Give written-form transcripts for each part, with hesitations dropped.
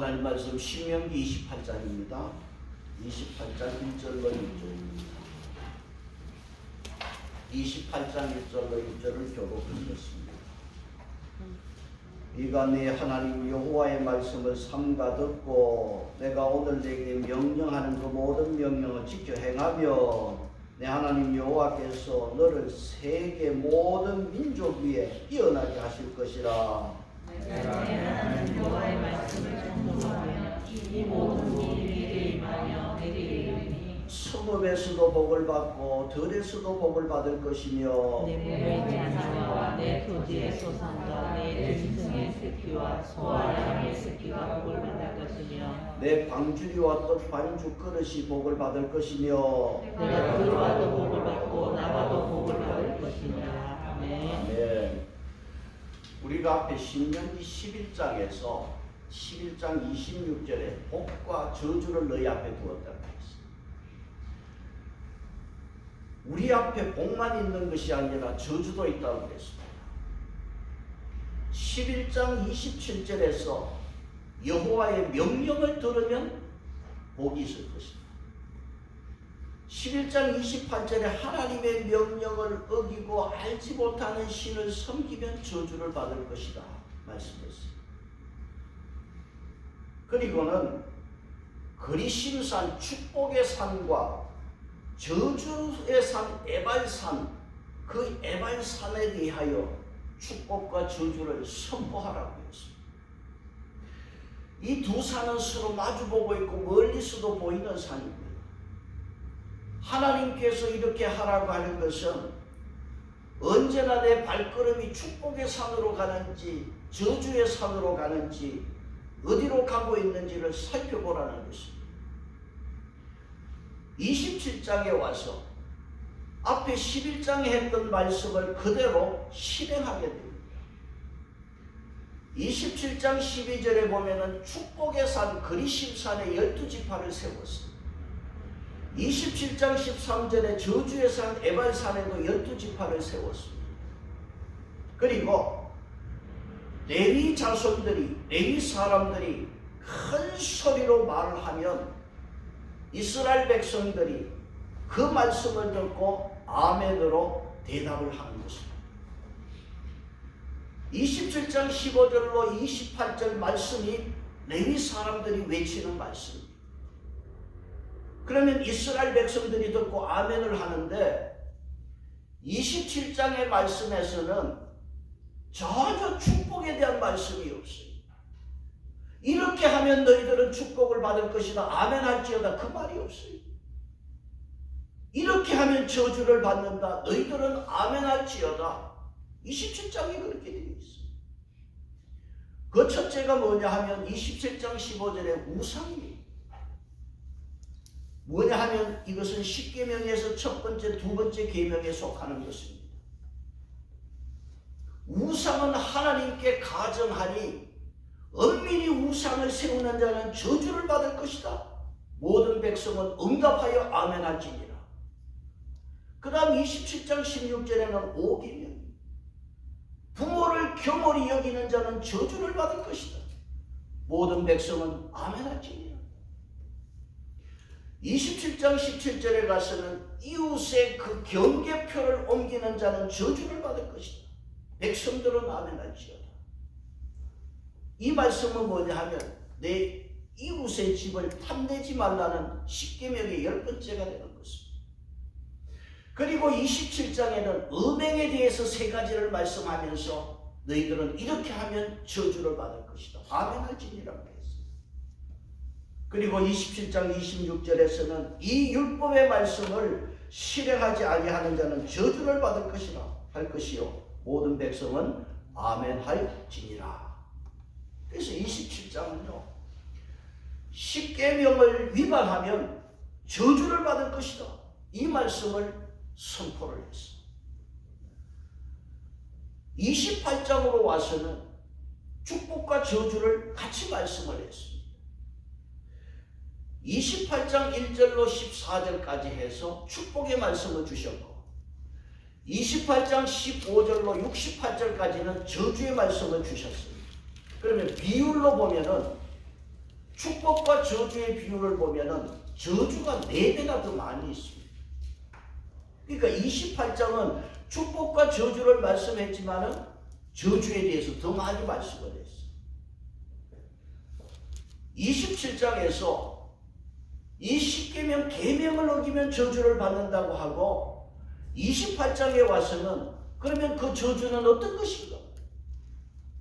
하나님 말씀 신명기 28장입니다. 28장 1절로 6절입니다. 28장 1절로 6절을 교독하겠습니다. 네가 네 하나님 여호와의 말씀을 삼가 듣고 내가 오늘 내게 명령하는 그 모든 명령을 지켜 행하며 내 하나님 여호와께서 너를 세계 모든 민족 위에 뛰어나게 하실 것이라. 내가 내 하나님 여호와의 말씀을 전도하며 이 모든 일이 내게 임하며 내게 이르니 성읍에서도 복을 받고 들에서도 복을 받을 것이며 내 몸의 자녀와 내 토지의 소산과 내 짐승의 새끼와 소와 양의 새끼가 복을 받을 것이며 내 방주리와 또 반주 그릇이 복을 받을 것이며 내가 그와도 복을 받고 나와도 복을 받을 것이며. 아멘. 아멘. 우리가 앞에 신명기 11장에서 11장 26절에 복과 저주를 너희 앞에 두었다고 했습니다. 우리 앞에 복만 있는 것이 아니라 저주도 있다고 했습니다. 11장 27절에서 여호와의 명령을 들으면 복이 있을 것이다. 11장 28절에 하나님의 명령을 어기고 알지 못하는 신을 섬기면 저주를 받을 것이다 말씀했어요. 그리고는 그리심산 축복의 산과 저주의 산 에발산, 그 에발산에 대하여 축복과 저주를 선포하라고 했습니다. 이 두 산은 서로 마주보고 있고 멀리서도 보이는 산입니다. 하나님께서 이렇게 하라고 하는 것은 언제나 내 발걸음이 축복의 산으로 가는지 저주의 산으로 가는지 어디로 가고 있는지를 살펴보라는 것입니다. 27장에 와서 앞에 11장에 했던 말씀을 그대로 실행하게 됩니다. 27장 12절에 보면은 축복의 산 그리심산에 12지파를 세웠습니다. 27장 13절에 저주의 산 에발산에도 12지파를 세웠습니다. 그리고 레위 자손들이, 레위 사람들이 큰 소리로 말을 하면 이스라엘 백성들이 그 말씀을 듣고 아멘으로 대답을 하는 것입니다. 27장 15절로 28절 말씀이 레위 사람들이 외치는 말씀입니다. 그러면 이스라엘 백성들이 듣고 아멘을 하는데 27장의 말씀에서는 전혀 축복에 대한 말씀이 없어요. 이렇게 하면 너희들은 축복을 받을 것이다 아멘 할지어다 그 말이 없어요. 이렇게 하면 저주를 받는다 너희들은 아멘 할지어다 27장이 그렇게 되어 있어요. 그 첫째가 뭐냐 하면 27장 15절에 우상이에요. 뭐냐 하면 이것은 10계명에서 첫 번째, 두 번째 계명에 속하는 것입니다. 우상은 하나님께 가정하니 엄밀히 우상을 세우는 자는 저주를 받을 것이다. 모든 백성은 응답하여 아멘할지니라. 그 다음 27장 16절에는 5계명. 부모를 겸허히 여기는 자는 저주를 받을 것이다. 모든 백성은 아멘할지니라. 27장 17절에 가서는 이웃의 그 경계표를 옮기는 자는 저주를 받을 것이다. 백성들은 아멘할지어다. 이 말씀은 뭐냐 하면 내 이웃의 집을 탐내지 말라는 10계명의 10번째가 되는 것입니다. 그리고 27장에는 음행에 대해서 3가지를 말씀하면서 너희들은 이렇게 하면 저주를 받을 것이다. 아멘할지니라고 했습니다. 그리고 27장 26절에서는 이 율법의 말씀을 실행하지 아니하는 자는 저주를 받을 것이라 할 것이요 모든 백성은 아멘할지니라. 그래서 27장은요 10계명을 위반하면 저주를 받을 것이다 이 말씀을 선포를 했습니다. 28장으로 와서는 축복과 저주를 같이 말씀을 했습니다. 28장 1절로 14절까지 해서 축복의 말씀을 주셨고 28장 15절로 68절까지는 저주의 말씀을 주셨습니다. 그러면 비율로 보면은 축복과 저주의 비율을 보면은 저주가 4배나 더 많이 있습니다. 그러니까 28장은 축복과 저주를 말씀했지만은 저주에 대해서 더 많이 말씀을 했어요. 27장에서 이 십계명 계명을 어기면 저주를 받는다고 하고 28장에 와서는 그러면 그 저주는 어떤 것인가?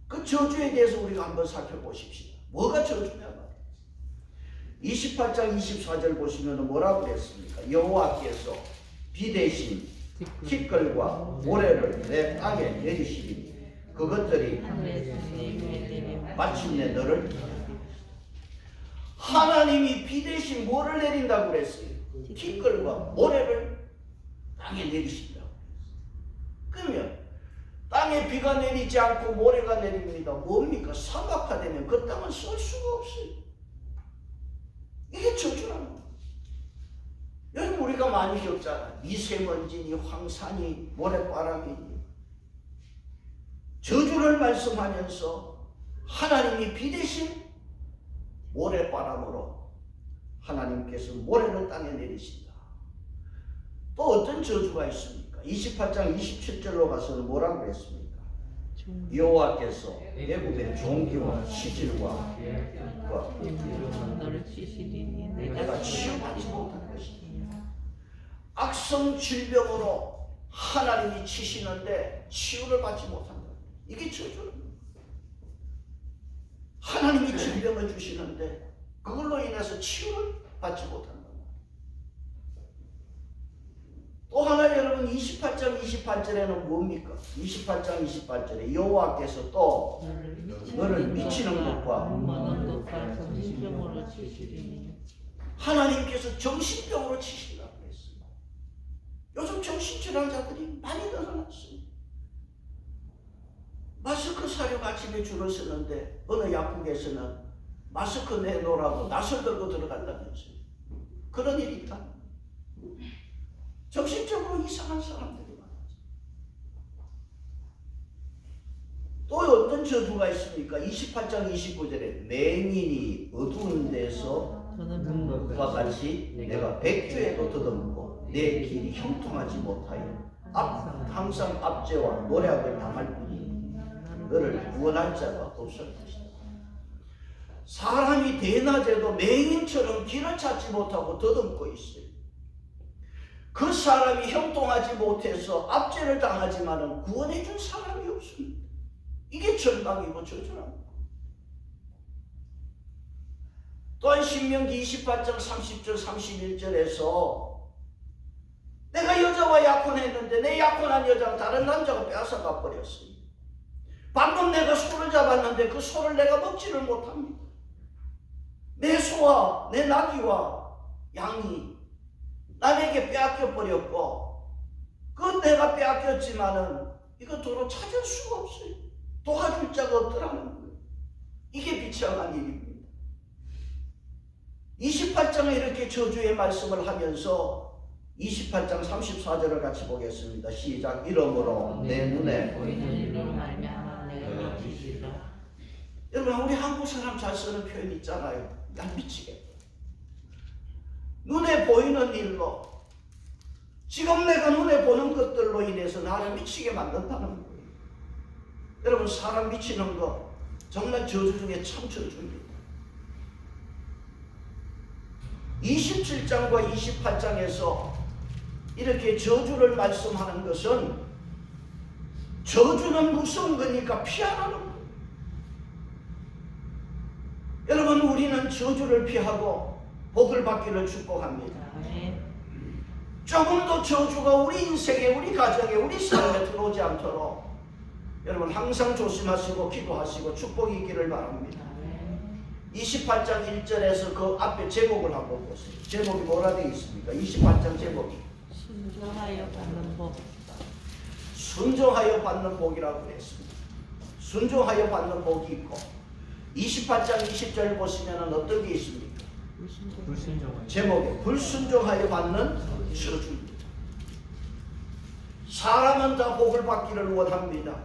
그 저주에 대해서 우리가 한번 살펴보십시다. 뭐가 저주냐 말이에요. 28장 24절 보시면 뭐라고 그랬습니까? 여호와께서 비 대신 티끌과 모래를 내 땅에 내리시니 그것들이 마침내 너를 하나님이 비 대신 뭐를 내린다고 그랬어요? 티끌과 모래를 땅에 내리신다고 그랬어요. 그러면 땅에 비가 내리지 않고 모래가 내립니다. 뭡니까? 사막화되면 그 땅은 쓸 수가 없어요. 이게 저주라는 거예요. 여러분 우리가 많이 겪잖아요. 미세먼지니 황사니 모래바람이니 저주를 말씀하면서 하나님이 비 대신 모래바람으로 하나님께서 모래를 땅에 내리신다. 또 어떤 저주가 있습니까? 28장 27절로 가서는 뭐라고 했습니까? 여호와께서 애굽의 종기와 시질과 너를 치시리니 내가 치유받지 못한 것이다. 악성 질병으로 하나님이 치시는데 치유를 받지 못한다. 이게 저주입니다. 하나님이 질병을 주시는데 그걸로 인해서 치유를 받지 못한다. 또 하나 여러분 28장 28절에는 뭡니까? 28장 28절에 여호와께서 또 너를 미치는 것과 무모하는 것과 정신병으로 치시리니 하나님께서 정신병으로 치신다고 했어요. 요즘 정신질환자들이 많이 늘어났어요. 마스크 사려고 아침에 줄을 서는데 어느 약국에서는 마스크 내놓으라고 낯을 들고 들어간다면서요. 그런 일이 있다. 정신적으로 이상한 사람들이 많아요. 또 어떤 저주가 있습니까? 28장 29절에 맹인이 어두운 데서 과 같이 내가 백주에도 더듬고 내 길이 형통하지 못하여 항상 압제와 노략을 당할 뿐이니 너를 구원할 자가 없을 것이다. 사람이 대낮에도 맹인처럼 길을 찾지 못하고 더듬고 있어요. 그 사람이 형통하지 못해서 압제를 당하지만 구원해 준 사람이 없습니다. 이게 절망이고 저주랍니다. 또한 신명기 28장 30절 31절에서 내가 여자와 약혼했는데 내 약혼한 여자가 다른 남자가 빼앗아가 버렸어요. 방금 내가 소를 잡았는데 그 소를 내가 먹지를 못합니다. 내 소와 내 나귀와 양이 남에게 빼앗겨 버렸고 그 내가 빼앗겼지만은 이거 도로 찾을 수가 없어요. 도와줄 자가 없더라는 거예요. 이게 비참한 일입니다. 28장에 이렇게 저주의 말씀을 하면서 28장 34절을 같이 보겠습니다. 시작. 이러므로 내 눈에 보이는 일로 말미암아 내가 미치리라. 여러분 우리 한국 사람 잘 쓰는 표현 있잖아요. 야 미치겠다. 눈에 보이는 일로 지금 내가 눈에 보는 것들로 인해서 나를 미치게 만든다는 거예요. 여러분 사람 미치는 거 정말 저주 중에 참 저주입니다. 27장과 28장에서 이렇게 저주를 말씀하는 것은 저주는 무서운 거니까 피하라는 거예요. 여러분 우리는 저주를 피하고 복을 받기를 축복합니다. 조금도 저주가 우리 인생에 우리 가정에 우리 삶에 들어오지 않도록 여러분 항상 조심하시고 기도하시고 축복이 있기를 바랍니다. 28장 1절에서 그 앞에 제목을 한번 보세요. 제목이 뭐라 되어 있습니까? 28장 제목이 순종하여 받는 복. 순종하여 받는 복이라고 했습니다. 순종하여 받는 복이 있고 28장 20절 보시면 어떤 게 있습니까? 제목에 불순종하여 받는 저주입니다. 사람은 다 복을 받기를 원합니다.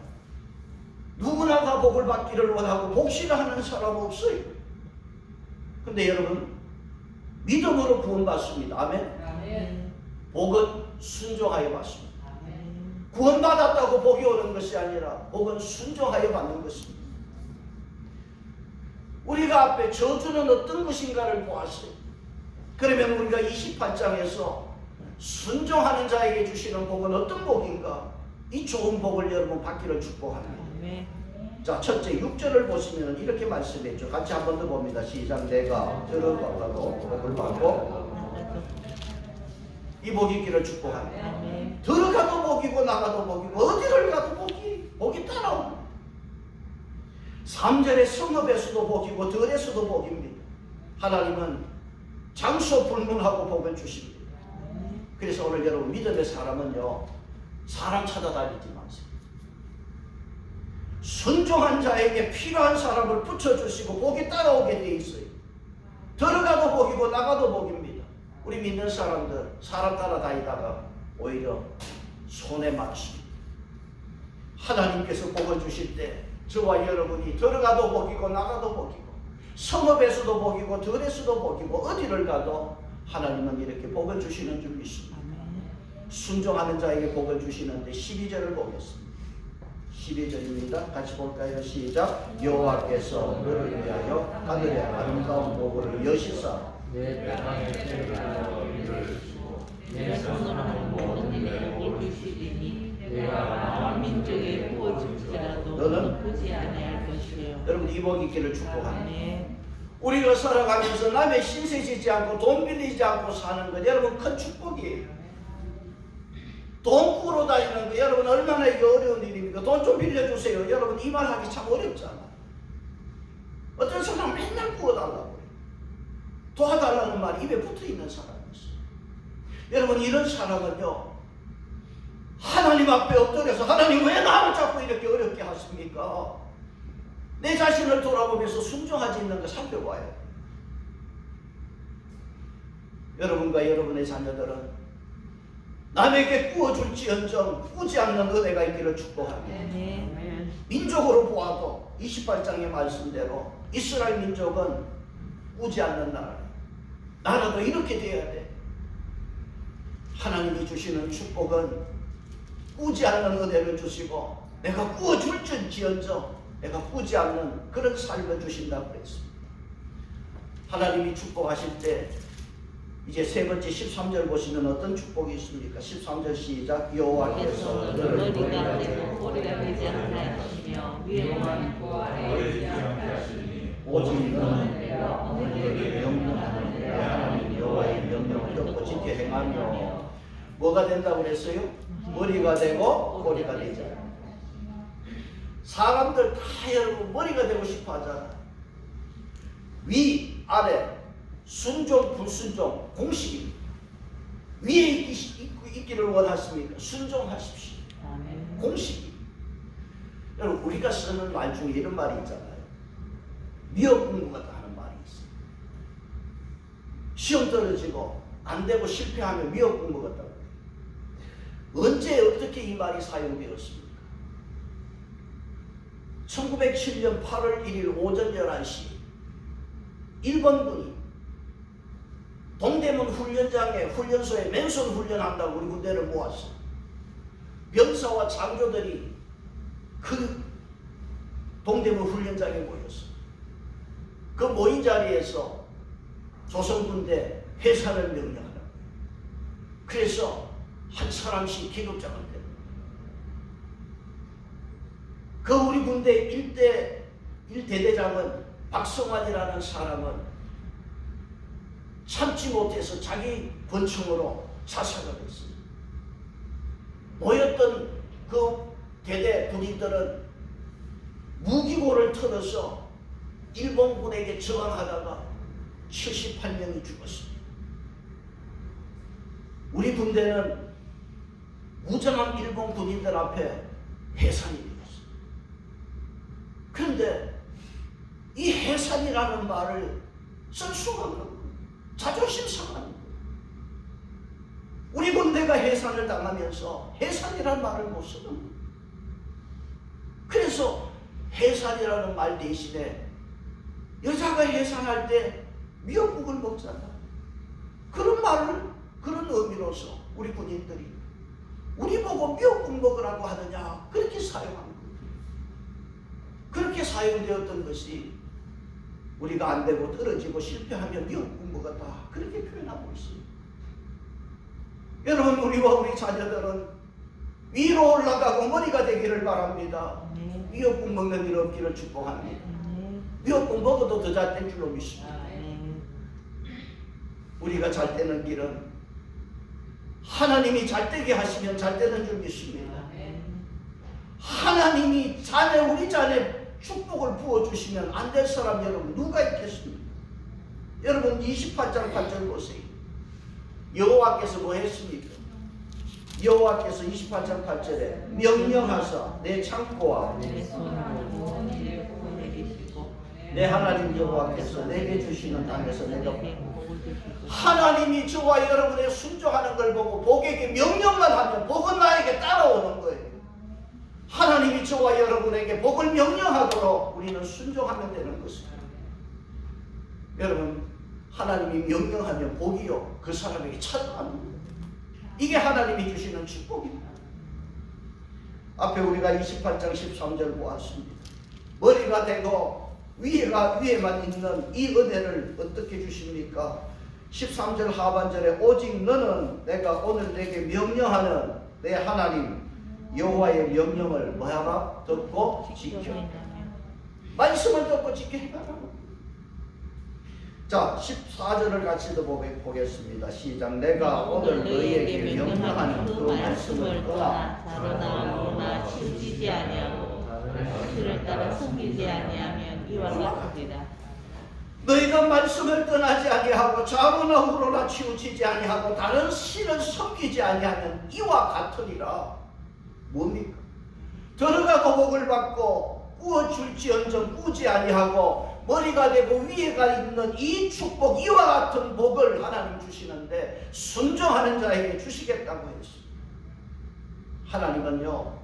누구나 다 복을 받기를 원하고 복시를 하는 사람 없어요. 근데 여러분, 믿음으로 구원받습니다. 아멘. 아멘. 복은 순종하여 받습니다. 아멘. 구원받았다고 복이 오는 것이 아니라 복은 순종하여 받는 것입니다. 우리가 앞에 저주는 어떤 것인가를 보았어요. 그러면 우리가 28장에서 순종하는 자에게 주시는 복은 어떤 복인가? 이 좋은 복을 여러분 받기를 축복합니다. 아멘. 자, 첫째 6절을 보시면 이렇게 말씀했죠. 같이 한 번 더 봅니다. 시작. 내가 들어가도 복을 받고 이 복이 있기를 축복합니다. 아멘. 들어가도 복이고 나가도 복이고 어디를 가도 복이 따라옵니다. 3절의 성읍에서도 복이고 들에서도 복입니다. 하나님은 장소 불문하고 복을 주십니다. 그래서 오늘 여러분 믿음의 사람은요, 사람 찾아다니지 마세요. 순종한 자에게 필요한 사람을 붙여주시고 복이 따라오게 돼 있어요. 들어가도 복이고 나가도 복입니다. 우리 믿는 사람들 사람 따라다니다가 오히려 손해 많습니다. 하나님께서 복을 주실 때 저와 여러분이 들어가도 복이고 나가도 복이고 성읍에서도 복이고 들에서도 복이고 어디를 가도 하나님은 이렇게 복을 주시는 줄 믿습니다. 순종하는 자에게 복을 주시는데 12절을 보겠습니다. 12절입니다. 같이 볼까요? 시작. 여호와께서 너를 위하여 하늘의 아름다운 복을 여시사 내 땅에 태우려 이를 주시고 내 손으로 하는 모든 일에 복 주시리니 내가 많은 민족에 부어줄지라도 너는 보지 아니할 것이요. 여러분 이 복 있기를 축복합니다. 아멘. 우리가 살아가면서 남의 신세 지지 않고 돈 빌리지 않고 사는 것 여러분 큰 축복이에요. 돈 꾸러 다니는 거 여러분 얼마나 이게 어려운 일입니까? 돈 좀 빌려주세요. 여러분 이 말 하기 참 어렵잖아. 어떤 사람은 맨날 꾸어달라고 해요. 도와달라는 말이 입에 붙어있는 사람이 있어요. 여러분 이런 사람은요, 하나님 앞에 엎드려서 하나님 왜 나를 자꾸 이렇게 어렵게 하십니까? 내 자신을 돌아보면서 순종하지 있는 거 살펴봐야 돼요. 여러분과 여러분의 자녀들은 남에게 꾸어줄지언정 꾸지 않는 은혜가 있기를 축복합니다. 아멘. 민족으로 보아도 28장의 말씀대로 이스라엘 민족은 꾸지 않는 나라예요. 나라도 이렇게 돼야 돼. 하나님이 주시는 축복은 꾸지 않는 은혜를 주시고 내가 꾸어줄지언정 내가 꾸지 않는 그런 삶을 주신다고 그랬습니다. 하나님이 축복하실 때 이제 세 번째 13절 보시면 어떤 축복이 있습니까? 13절 시작. 여호와께서 너를 머리가 되고 꼬리가 되지 않게 하시며 위에만 있고 아래에 있지 않게 하시니 오직 너는 내가 너에게 명령하는 내 하나님 여호와의 명령을 듣고 지켜 행하며 뭐가 된다고 그랬어요? 머리가 되고 꼬리가 되지 않아. 사람들 다 여러분 머리가 되고 싶어 하잖아. 위, 아래, 순종, 불순종, 공식입니다. 위에 있기를 원하십니까? 순종하십시오. 아멘. 공식입니다. 여러분 우리가 쓰는 말 중에 이런 말이 있잖아요. 미역 공부가 하는 말이 있어요. 시험 떨어지고 안 되고 실패하면 미역 공부 같다고. 언제 어떻게 이 말이 사용되었습니까? 1907년 8월 1일 오전 11시 일본군이 동대문 훈련장에 훈련소에 맨손 훈련한다고 우리 군대를 모았어요. 병사와 장교들이 그 동대문 훈련장에 모였어요. 그 모인 자리에서 조선군대 해산을 명령하라고. 그래서 한 사람씩 기급장을 냅니다. 그 우리 군대 1대대장은 박성환이라는 사람은 참지 못해서 자기 권총으로 자살을 했습니다. 모였던 그 대대 군인들은 무기고를 털어서 일본군에게 저항하다가 78명이 죽었습니다. 우리 군대는 무장한 일본 군인들 앞에 해산이 되었습니다. 그런데 이 해산이라는 말을 쓸 수가 없는 거예요. 자존심 상하는 거예요. 우리 군대가 해산을 당하면서 해산이라는 말을 못 쓰는 거예요. 그래서 해산이라는 말 대신에 여자가 해산할 때 미역국을 먹잖아. 그런 말을 그런 의미로서 우리 군인들이 우리 보고 미역국 먹으라고 하느냐 그렇게 사용한 거예요. 그렇게 사용되었던 것이 우리가 안 되고 떨어지고 실패하면 미역국 먹었다 그렇게 표현하고 있어요. 여러분 우리와 우리 자녀들은 위로 올라가고 머리가 되기를 바랍니다. 미역국 먹는 일 없기를 축복합니다. 미역국 먹어도 더 잘 될 줄로 믿습니다. 우리가 잘 되는 길은 하나님이 잘 되게 하시면 잘 되는 줄 믿습니다. 하나님이 우리 자녀 축복을 부어주시면 안 될 사람 여러분 누가 있겠습니까? 여러분 28장 8절 보세요. 여호와께서 뭐 했습니까? 여호와께서 28장 8절에 명령하사 내 창고와 내 하나님 여호와께서 내게 주시는 땅에서 내가 하나님이 저와 여러분의 순종하는 걸 보고 복에게 명령만 하면 복은 나에게 따라오는 거예요. 하나님이 저와 여러분에게 복을 명령하도록 우리는 순종하면 되는 것입니다. 여러분 하나님이 명령하면 복이요 그 사람에게 찾아갑니다. 이게 하나님이 주시는 축복입니다. 앞에 우리가 28장 13절 보았습니다. 머리가 되고 위에만 있는 이 은혜를 어떻게 주십니까? 13절 하반절에 오직 너는 내가 오늘 내게 명령하는 내 하나님 여호와의 명령을 뭐하라? 듣고 지켜. 말씀을 듣고 지켜야 한다고. 자 14절을 같이 더 보겠습니다. 시작. 내가 오늘 너희에게 명령하는 그 말씀을 떠나 다른 나무나 치우치지 아니하고 그를 따라 섬기지 아니하면 이와 같으리라. 너희가 말씀을 떠나지 아니하고 좌로나 우로나 치우치지 아니하고 다른 신을 섬기지 아니하면 이와 같으리라. 뭡니까? 들어가고 복을 받고 꾸어줄지언정 꾸지 아니하고 머리가 되고 위에가 있는 이 축복 이와 같은 복을 하나님 주시는데 순종하는 자에게 주시겠다고 했습니다. 하나님은요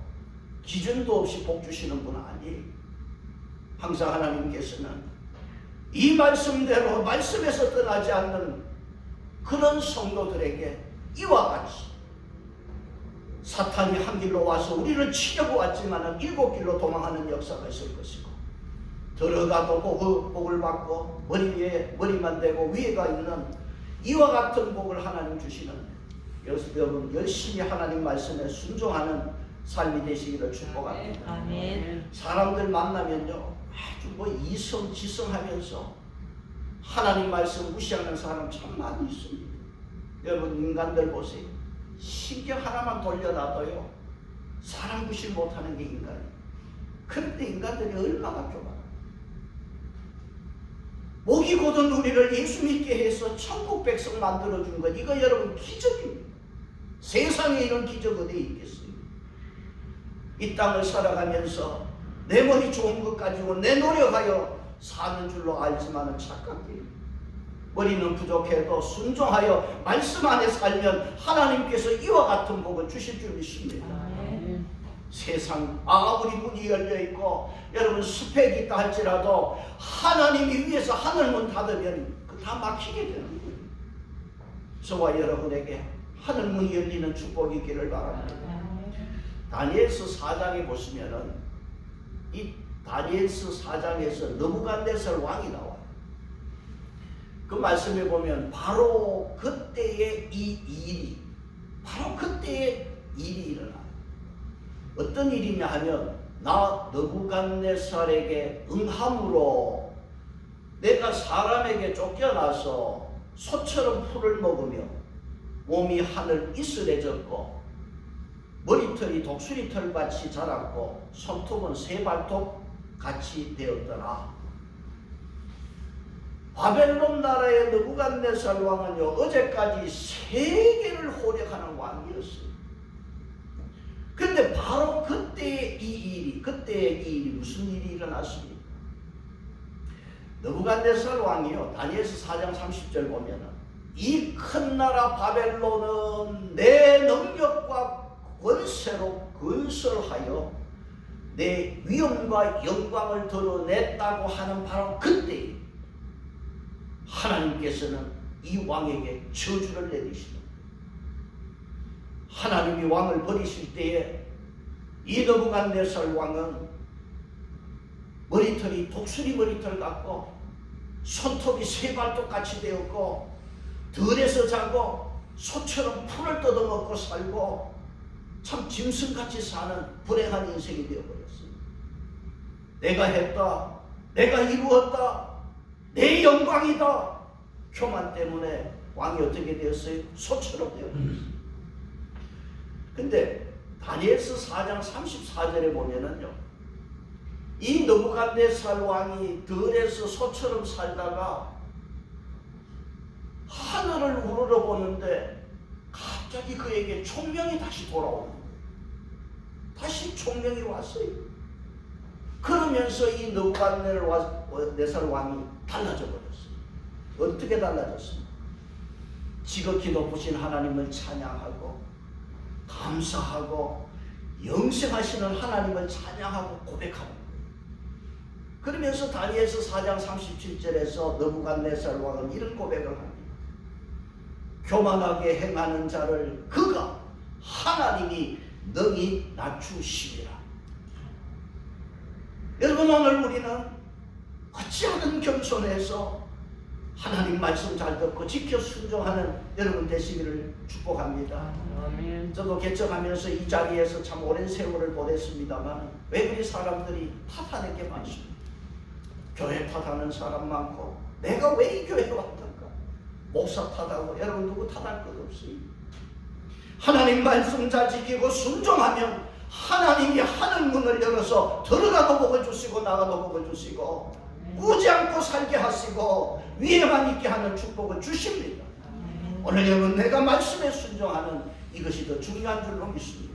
기준도 없이 복 주시는 분 아니에요. 항상 하나님께서는 이 말씀대로 말씀에서 떠나지 않는 그런 성도들에게 이와 같이 사탄이 한 길로 와서 우리를 치려고 왔지만 7길로 도망하는 역사가 있을 것이고 들어가도 복을 받고 머리만 대고 위에가 있는 이와 같은 복을 하나님 주시는데 여러분 열심히 하나님 말씀에 순종하는 삶이 되시기를 축복합니다. 아멘. 사람들 만나면요 아주 이성지성하면서 하나님 말씀 무시하는 사람 참 많이 있습니다. 여러분 인간들 보세요. 신경 하나만 돌려놔도요 사람 무시 못하는 게 인간이에요. 그런데 인간들이 얼마나 좁아. 목이 곧은 우리를 예수 믿게 해서 천국 백성 만들어준 것 이거 여러분 기적입니다. 세상에 이런 기적 어디 있겠어요? 이 땅을 살아가면서 내 머리 좋은 것 가지고 내 노력하여 사는 줄로 알지만은 착각이에요. 머리는 부족해도 순종하여 말씀 안에 살면 하나님께서 이와 같은 복을 주실 줄 믿습니다. 세상 아무리 문이 열려있고 여러분 스펙이 있다 할지라도 하나님이 위에서 하늘문 닫으면 다 막히게 되는 거예요. 저와 여러분에게 하늘문이 열리는 축복이 있기를 바랍니다. 다니엘서 4장에 보시면은 이 다니엘서 4장에서 느부갓네살 왕이 나와요. 그 말씀에 보면 바로 그때의 바로 그때의 일이 일어나요. 어떤 일이냐 하면 나 느부갓네살에게 응함으로 내가 사람에게 쫓겨나서 소처럼 풀을 먹으며 몸이 하늘 이슬해졌고 머리털이 독수리털 같이 자랐고 손톱은 새발톱 같이 되었더라. 바벨론 나라의 느부갓네살 왕은요 어제까지 세계를 호령하는 왕이었어요. 근데 바로 그때의 이 일이 무슨 일이 일어났습니까? 느부갓네살 왕이요 다니엘서 4장 30절 보면은 이 큰 나라 바벨론은 내 능력과 권세로 건설하여 내 위엄과 영광을 드러냈다고 하는 바로 그때 하나님께서는 이 왕에게 저주를 내리시는, 하나님이 왕을 버리실 때에 이 느부갓네살 왕은 머리털이 독수리 머리털 같고 손톱이 세 발톱같이 되었고 들에서 자고 소처럼 풀을 뜯어먹고 살고 참 짐승같이 사는 불행한 인생이 되어버렸어요. 내가 했다, 내가 이루었다, 내 영광이다. 교만 때문에 왕이 어떻게 되었어요? 소처럼 되어버렸어요. 근데 다니엘서 4장 34절에 보면은요, 이 느부갓네살 왕이 들에서 소처럼 살다가 하늘을 우러러 보는데 갑자기 그에게 총명이 다시 돌아오는 거예요. 다시 총명이 왔어요. 그러면서 이 느부갓네살 왕이 달라져 버렸어요. 어떻게 달라졌습니까? 지극히 높으신 하나님을 찬양하고 감사하고 영생하시는 하나님을 찬양하고 고백하는 거예요. 그러면서 다니엘서 4장 37절에서 느부갓네살 왕은 이런 고백을 합니다. 교만하게 행하는 자를 그가 하나님이 능히 낮추시리라. 여러분, 오늘 우리는 어찌하든 겸손해서 하나님 말씀 잘 듣고 지켜 순종하는 여러분 되시기를 축복합니다. 아멘. 저도 개척하면서 이 자리에서 참 오랜 세월을 보냈습니다만 왜 그리 사람들이 탓하는 게 많습니다. 교회 탓하는 사람 많고 내가 왜 이 교회에 왔던가, 목사 탓하고, 여러분 누구 탓할 것 없어요. 하나님 말씀 잘 지키고 순종하면 하나님이 하늘 문을 열어서 들어가도 복을 주시고 나가도 복을 주시고 꾸지 않고 살게 하시고 위에만 있게 하는 축복을 주십니다. 오늘 여러분, 내가 말씀에 순종하는 이것이 더 중요한 줄로 믿습니다.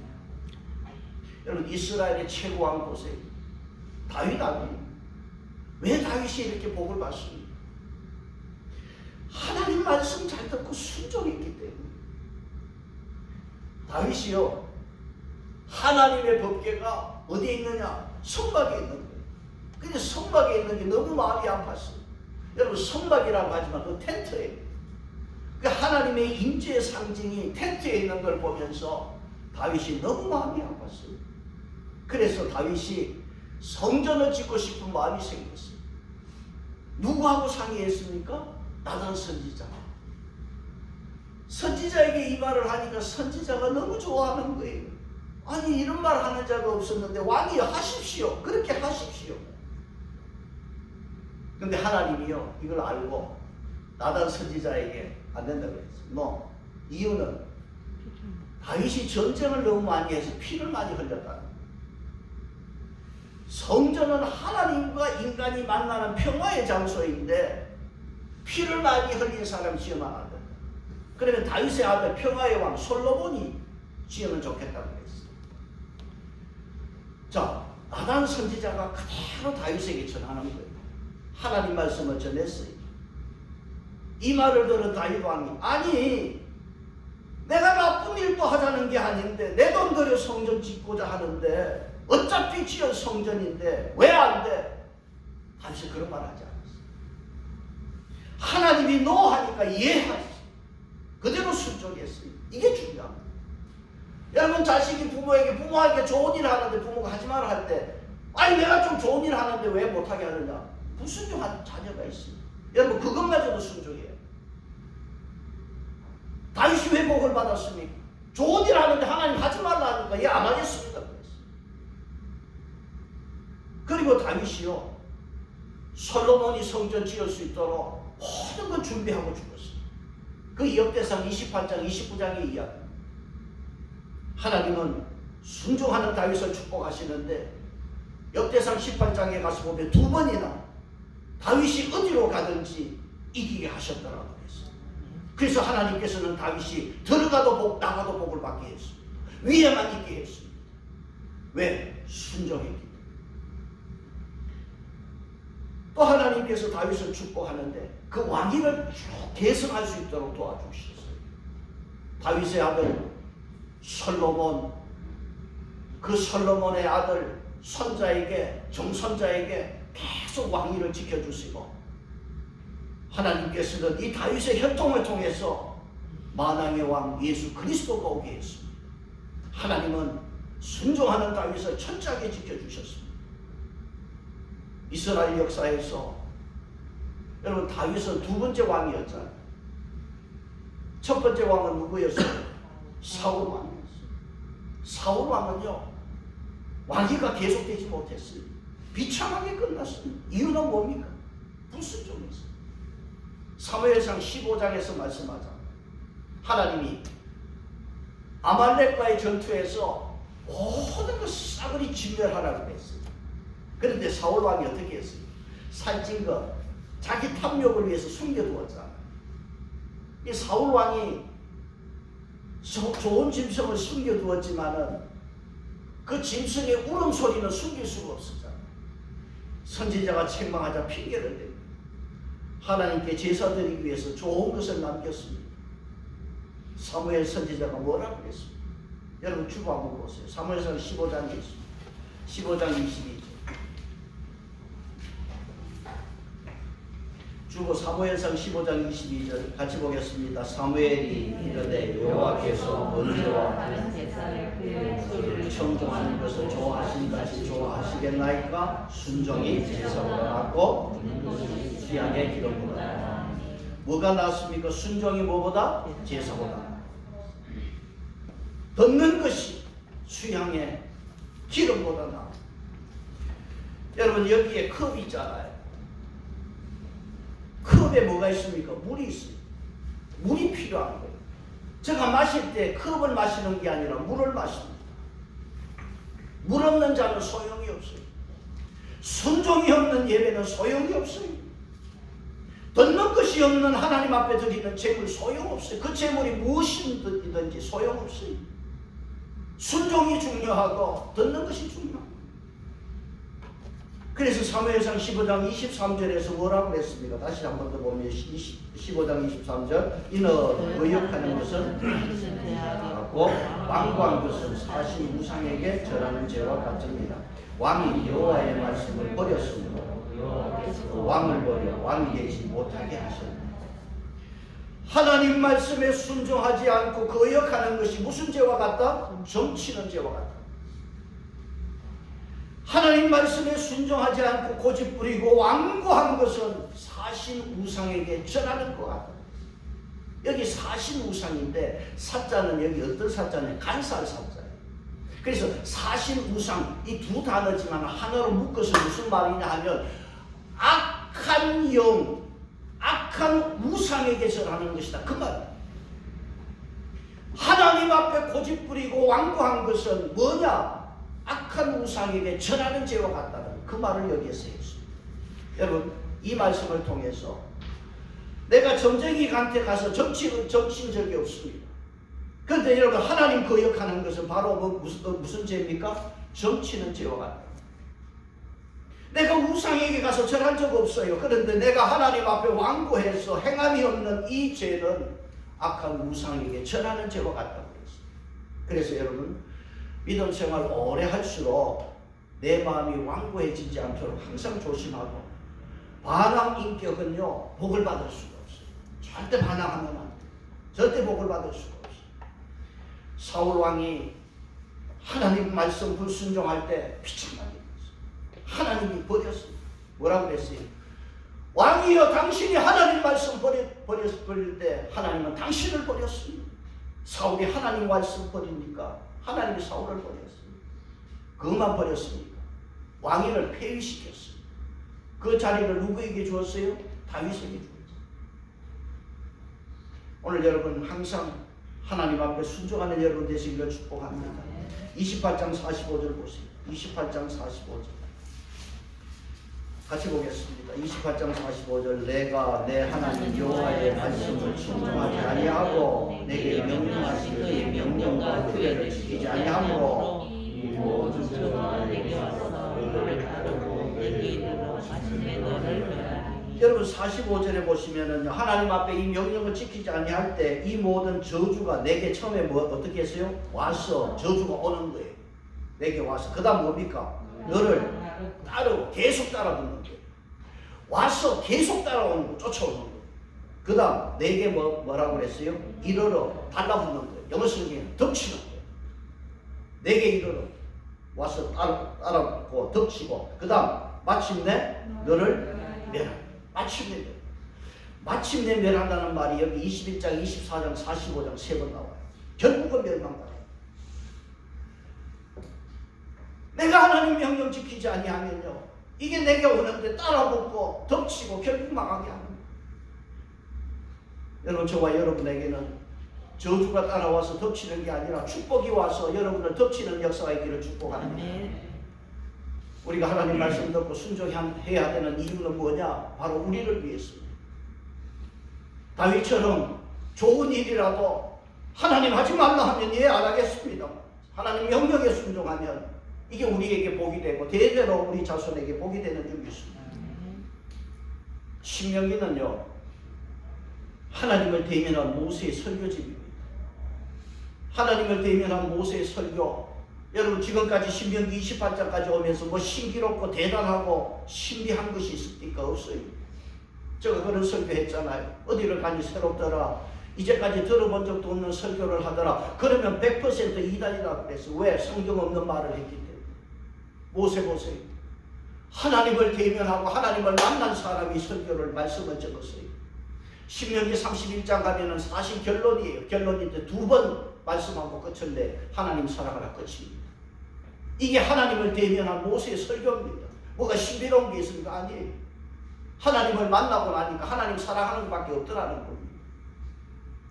여러분, 이스라엘의 최고왕 보세요. 다윗 아닙니까? 왜 다윗이 이렇게 복을 받습니까? 하나님 말씀 잘 듣고 순종했기 때문에. 다윗이요, 하나님의 법궤가 어디에 있느냐? 성막에 있는 거예요. 근데 성막에 있는 게 너무 마음이 아팠어요. 여러분, 성막이라고 하지만 그 텐트예요. 그 하나님의 임재의 상징이 텐트에 있는 걸 보면서 다윗이 너무 마음이 아팠어요. 그래서 다윗이 성전을 짓고 싶은 마음이 생겼어요. 누구하고 상의했습니까? 나단 선지자. 선지자에게 이 말을 하니까 선지자가 너무 좋아하는 거예요. 아니, 이런 말 하는 자가 없었는데 왕이 하십시오. 그렇게 하십시오. 근데 하나님이요, 이걸 알고 나단 선지자에게 안 된다고 했어요. 이유는 다윗이 전쟁을 너무 많이 해서 피를 많이 흘렸다는 거예요. 성전은 하나님과 인간이 만나는 평화의 장소인데 피를 많이 흘린 사람이 지으면 안 된다. 그러면 다윗의 아들 평화의 왕 솔로몬이 지으면 좋겠다고 했어요. 자, 나단 선지자가 그대로 다윗에게 전하는 거예요. 하나님 말씀을 전했어요. 이 말을 들은 다윗 왕이, 아니, 내가 나쁜 일도 하자는 게 아닌데 내 돈 들여 성전 짓고자 하는데 어차피 지은 성전인데 왜 안 돼? 다윗이 그런 말 하지 않았어요. 하나님이 노하니까 이해하셨어요. 그대로 순종했어요. 이게 중요합니다. 여러분, 자식이 부모에게 좋은 일 하는데 부모가 하지 마라 할 때, 아니 내가 좀 좋은 일 하는데 왜 못하게 하느냐? 불순종한 자녀가 있어요. 여러분, 그것마저도 순종해요. 다윗이 왜 복을 받았습니까? 좋은 일 하는데 하나님 하지 말라 하니까 얘 안 하겠습니다 그랬어요. 그리고 다윗이요, 솔로몬이 성전 지을 수 있도록 모든 걸 준비하고 죽었어요. 그 역대상 28장 29장의 이야기. 하나님은 순종하는 다윗을 축복하시는데 역대상 18장에 가서 보면 2번이나 다윗이 어디로 가든지 이기게 하셨더라고요. 그래서 하나님께서는 다윗이 들어가도 복, 나가도 복을 받게 했습니다. 위에만 있게 했습니다. 왜? 순종했기 때문에. 또 하나님께서 다윗을 축복하는데 그 왕위를 쭉 계승할 수 있도록 도와주셨어요. 다윗의 아들 솔로몬, 그 솔로몬의 아들 손자에게, 정손자에게 계속 왕위를 지켜주시고 하나님께서는 이 다윗의 혈통을 통해서 만왕의 왕 예수 그리스도가 오게 했습니다. 하나님은 순종하는 다윗을 철저하게 지켜주셨습니다. 이스라엘 역사에서 여러분 다윗은 두 번째 왕이었잖아요. 첫 번째 왕은 누구였어요? 사울 왕이었어요. 사울 왕은요 왕위가 계속되지 못했어요. 비참하게 끝났어요. 이유는 뭡니까? 불순종했어요. 사무엘상 15장에서 말씀하자 하나님이 아말렉과의 전투에서 모든 것 싸그리 진멸하라고 했어요. 그런데 사울 왕이 어떻게 했어요? 살찐 것 자기 탐욕을 위해서 숨겨두었잖아요. 이 사울 왕이 좋은 짐승을 숨겨두었지만은 그 짐승의 울음소리는 숨길 수가 없었잖아요. 선지자가 책망하자 핑계를 댑니다. 하나님께 제사 드리기 위해서 좋은 것을 남겼습니다. 사무엘 선지자가 뭐라고 그랬습니까? 여러분 주보 한번 보세요. 사무엘상 15장에 있습니다. 15장 22절. 주보 사무엘상 15장 22절 같이 보겠습니다. 사무엘이 이르되 여호와께서 번제와 다른 제사를 그의 소리를 청종하는 것을 좋아하신 같이 좋아하시겠나이까? 순종이 제사보다 낫고 수양의 기름보다. 뭐가 낫습니까? 순종이 뭐보다? 제사보다. 듣는 것이 수양의 기름보다 나아. 여러분 여기에 컵이 있잖아요. 컵에 뭐가 있습니까? 물이 있습니다. 물이 필요한 거예요. 제가 마실 때 컵을 마시는 게 아니라 물을 마십니다. 물 없는 자는 소용이 없어요. 순종이 없는 예배는 소용이 없어요. 듣는 것이 없는 하나님 앞에 드리는 제물 소용없어요. 그 제물이 무엇이든지 소용없어요. 순종이 중요하고 듣는 것이 중요합니다. 그래서 사무엘상 15장 23절에서 뭐라고 그랬습니까? 다시 한 번 더 보면 15장 23절 이는 의역하는 것은 같고 완고한 것은 사실 우상에게 절하는 죄와 같습니다. 왕이 여호와의 말씀을 버렸으므로 왕을 버려 왕이 되지 못하게 하셨습니다. 하나님 말씀에 순종하지 않고 거역하는 것이 무슨 죄와 같다? 점치는 죄와 같다. 하나님 말씀에 순종하지 않고 고집부리고 완고한 것은 사신 우상에게 절하는 것 같다. 여기 사신 우상인데 사자는 여기 어떤 사자냐? 간살 사자예요. 그래서 사신 우상 이 두 단어지만 하나로 묶어서 무슨 말이냐 하면 악한 영, 악한 우상에게 절하는 것이다. 그 말. 하나님 앞에 고집부리고 완고한 것은 뭐냐? 악한 우상에게 절하는 죄와 같다는 그 말을 여기에서 했습니다. 여러분 이 말씀을 통해서 내가 점쟁이한테 가서 점친 적이 없습니다. 그런데 여러분 하나님 거역하는 것은 바로 무슨 죄입니까? 점치는 죄와 같다. 내가 우상에게 가서 절한 적 없어요. 그런데 내가 하나님 앞에 완고해서 행함이 없는 이 죄는 악한 우상에게 절하는 죄와 같다고 그랬어요. 그래서 여러분 믿음 생활 오래 할수록 내 마음이 완고해지지 않도록 항상 조심하고 반항 인격은요 복을 받을 수가 없어요. 절대 반항하면 안 돼요. 절대 복을 받을 수가 없어요. 사울 왕이 하나님 말씀 불순종할 때 비참하게 됐어요. 하나님이 버렸어요. 뭐라고 그랬어요? 왕이여 당신이 하나님 말씀 버릴 때 하나님은 당신을 버렸습니다. 사울이 하나님 말씀 버리니까 하나님이 사울을 버렸어요. 그것만 버렸습니까? 왕위를 폐위시켰어요. 그 자리를 누구에게 주었어요? 다윗에게 주었어요. 오늘 여러분 항상 하나님 앞에 순종하는 여러분 되시기를 축복합니다. 28장 45절 보세요. 28장 45절 같이 보겠습니다. 28장 45절 내가 내 하나님 여호와의 말씀을 순종하지 아니하고 내게 명령하신 그의 명령과 규례를 지키지 아니하므로 모든 죄가 내게 와서 너를 따르고 내게 이르러 마침내 너를 멸하리니. 여러분 45절에 보시면은 하나님 앞에 이 명령을 지키지 아니할 때 이 모든 저주가 내게 처음에 어떻게 했어요? 와서 저주가 오는 거예요. 내게 와서 그 다음 뭡니까? 너를 따르고 계속 따라붙는 거예요. 와서 계속 따라오는 거, 쫓아오는 거. 그 다음 내게 뭐라고 그랬어요? 이르러 달라붙는 거예요. 영어 성경에 덮치는 거예요. 내게 이르러 와서 따라붙고 덮치고 그 다음 마침내 너를 멸한다. 마침내 멸한다는 말이 여기 21장, 24장, 45장 3번 나와요. 결국은 멸망다. 내가 하나님 명령 지키지 아니하면요, 이게 내게 오는데 따라붙고 덮치고 결국 망하게 하는 거예요. 여러분, 저와 여러분에게는 저주가 따라와서 덮치는 게 아니라 축복이 와서 여러분을 덮치는 역사가 있기를 축복합니다. 우리가 하나님 말씀 듣고 순종해야 되는 이유는 뭐냐? 바로 우리를 위해서입니다. 다윗처럼 좋은 일이라도 하나님 하지 말라 하면 예, 안 하겠습니다. 하나님 명령에 순종하면 이게 우리에게 복이 되고 대대로 우리 자손에게 복이 되는 줄 믿습니다. 신명기는요, 하나님을 대면한 모세의 설교집입니다. 하나님을 대면한 모세의 설교. 여러분, 지금까지 신명기 28장까지 오면서 뭐 신기롭고 대단하고 신비한 것이 있습니까? 없어요. 제가 그런 설교했잖아요. 어디를 가니 새롭더라. 이제까지 들어본 적도 없는 설교를 하더라. 그러면 100% 이단이라고 그랬어. 왜? 성경 없는 말을 했기 때문에. 모세 보세요. 하나님을 대면하고 하나님을 만난 사람이 설교를 말씀을 적었어요. 신명기 31장 가면은 사실 결론이에요. 결론인데 2번 말씀하고 끝인데 하나님 사랑하라 끝입니다. 이게 하나님을 대면한 모세의 설교입니다. 뭐가 신비로운 게 있습니까? 아니에요. 하나님을 만나고 나니까 하나님 사랑하는 것밖에 없더라는 겁니다.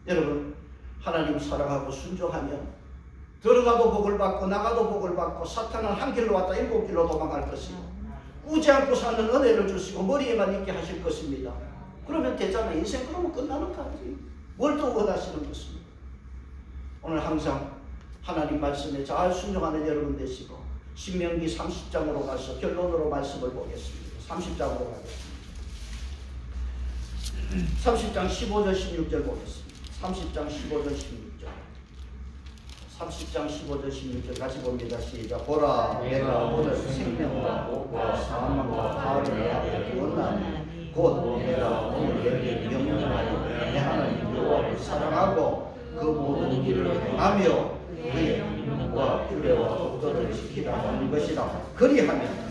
여러분, 하나님 사랑하고 순종하면 들어가도 복을 받고 나가도 복을 받고 사탄은 한 길로 왔다 7길로 도망갈 것이고 꾸지 않고 사는 은혜를 주시고 머리에만 있게 하실 것입니다. 그러면 되잖아요. 인생 그러면 끝나는 거지. 뭘 또 원하시는 것입니다. 오늘 항상 하나님 말씀에 잘 순종하는 여러분 되시고 신명기 30장으로 가서 결론으로 말씀을 보겠습니다. 30장으로 가겠습니다. 30장 15절 16절 보겠습니다. 30장 15절 16절 30장 15절 16절 같이 봅니다. 시작. 보라, 내가 오늘 생명과 복과 사망과 가을을 내 앞에 두었나니 곧 내가 오늘 너희에게 명령하여 내 하나님 여호와를 사랑하고 그 모든 길을 행하며 그의 명령과 규례와 법도를 지키라 하는 것이라. 그리하면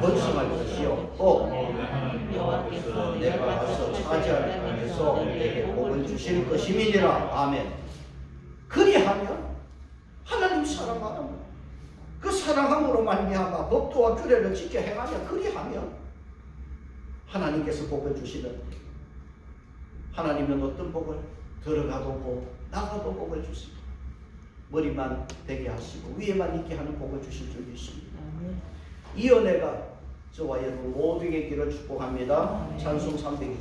번성할 것이요 또 여호와께서 내가 가서 차지할 땅에서 내게 복을 주실 것임이니라. 아멘. 그리하면 하나님 사랑하는 그 사랑함으로 말미암아 법도와 규례를 지켜 행하며 그리하면 하나님께서 복을 주시는데, 하나님은 어떤 복을? 들어가도 복, 나가도 복을 주시고 머리만 되게 하시고 위에만 있게 하는 복을 주실 줄 믿습니다. 이 은혜가 저와 여러분 모두에게 기를 축복합니다. 찬송 328.